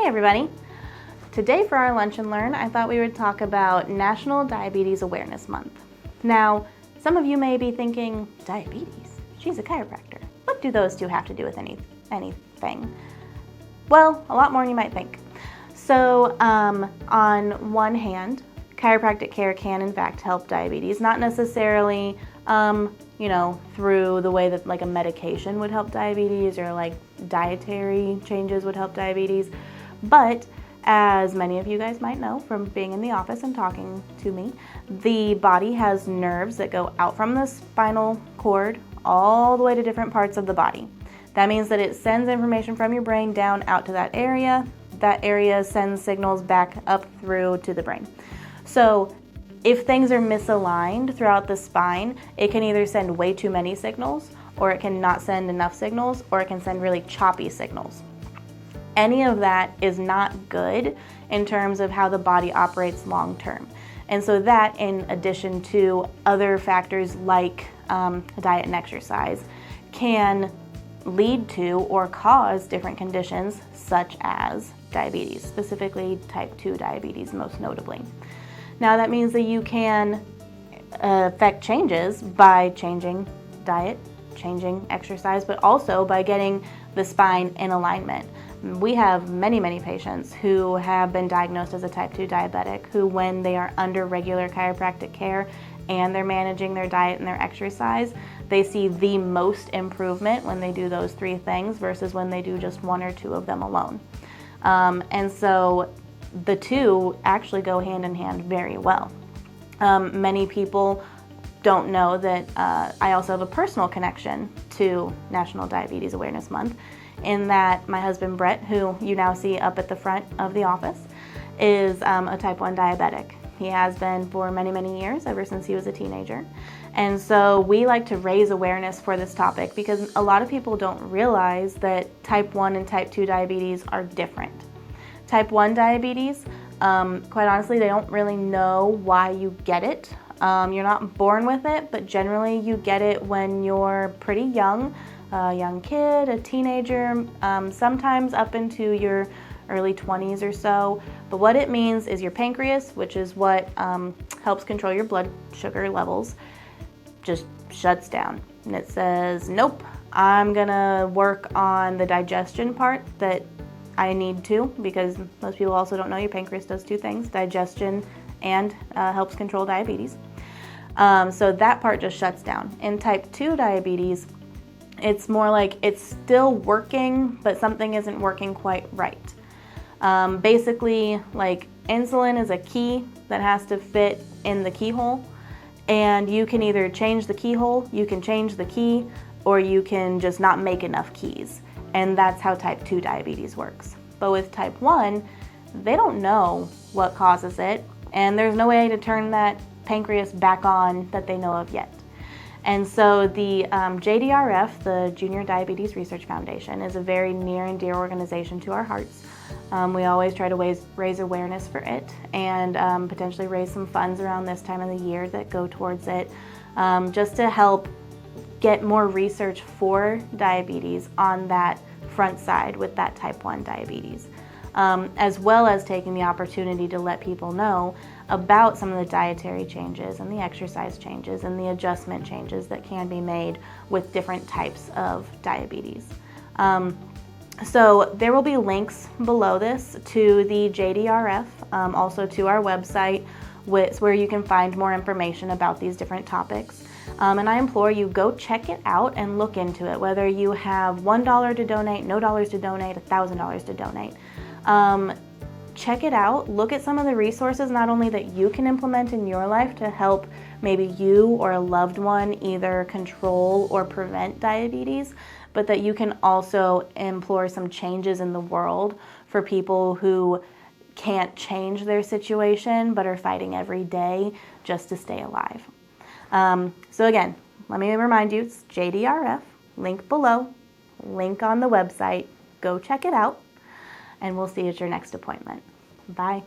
everybody. Today for our Lunch and Learn, I thought we would talk about National Diabetes Awareness Month. Now, some of you may be thinking, diabetes? She's a chiropractor. What do those two have to do with anything? Well, a lot more than you might think. So, on one hand, chiropractic care can in fact help diabetes, not necessarily through the way that like a medication would help diabetes or like dietary changes would help diabetes. But as many of you guys might know from being in the office and talking to me, the body has nerves that go out from the spinal cord all the way to different parts of the body. That means that it sends information from your brain down out to that area. That area sends signals back up through to the brain. So if things are misaligned throughout the spine, it can either send way too many signals, or it can not send enough signals, or it can send really choppy signals. Any of that is not good in terms of how the body operates long term. And so that, in addition to other factors like diet and exercise, can lead to or cause different conditions such as diabetes, specifically type 2 diabetes most notably. Now that means that you can affect changes by changing diet, changing exercise, but also by getting the spine in alignment. We have many patients who have been diagnosed as a type 2 diabetic who, when they are under regular chiropractic care and they're managing their diet and their exercise, they see the most improvement when they do those three things versus when they do just one or two of them alone. And so the two actually go hand in hand very well. Many people don't know that I also have a personal connection to National Diabetes Awareness Month, in that my husband Brett, who you now see up at the front of the office, is a type 1 diabetic. He has been for many years, ever since he was a teenager. And so we like to raise awareness for this topic because a lot of people don't realize that type 1 and type 2 diabetes are different. Type 1 diabetes, quite honestly, they don't really know why you get it. You're not born with it, but generally you get it when you're pretty young, a young kid, a teenager, sometimes up into your early 20s or so. But what it means is your pancreas, which is what helps control your blood sugar levels, just shuts down. And it says, nope, I'm gonna work on the digestion part that I need to, because most people also don't know your pancreas does two things, digestion and helps control diabetes. So that part just shuts down. In type 2 diabetes, it's more like it's still working, but something isn't working quite right. Basically, like insulin is a key that has to fit in the keyhole, and you can either change the keyhole, you can change the key, or you can just not make enough keys. And that's how type 2 diabetes works. But with type 1, they don't know what causes it, and there's no way to turn that pancreas back on that they know of yet. And so the JDRF, the Junior Diabetes Research Foundation, is a very near and dear organization to our hearts. We always try to raise awareness for it and potentially raise some funds around this time of the year that go towards it, just to help get more research for diabetes on that front side with that type 1 diabetes, as well as taking the opportunity to let people know about some of the dietary changes and the exercise changes and the adjustment changes that can be made with different types of diabetes. So there will be links below this to the JDRF, also to our website, where you can find more information about these different topics. And I implore you, go check it out and look into it, whether you have $1 to donate, no dollars to donate, $1,000 to donate. Check it out, look at some of the resources, not only that you can implement in your life to help maybe you or a loved one either control or prevent diabetes, but that you can also implore some changes in the world for people who can't change their situation but are fighting every day just to stay alive. So again, let me remind you, it's JDRF, link below, link on the website. Go check it out, and we'll see you at your next appointment. Bye.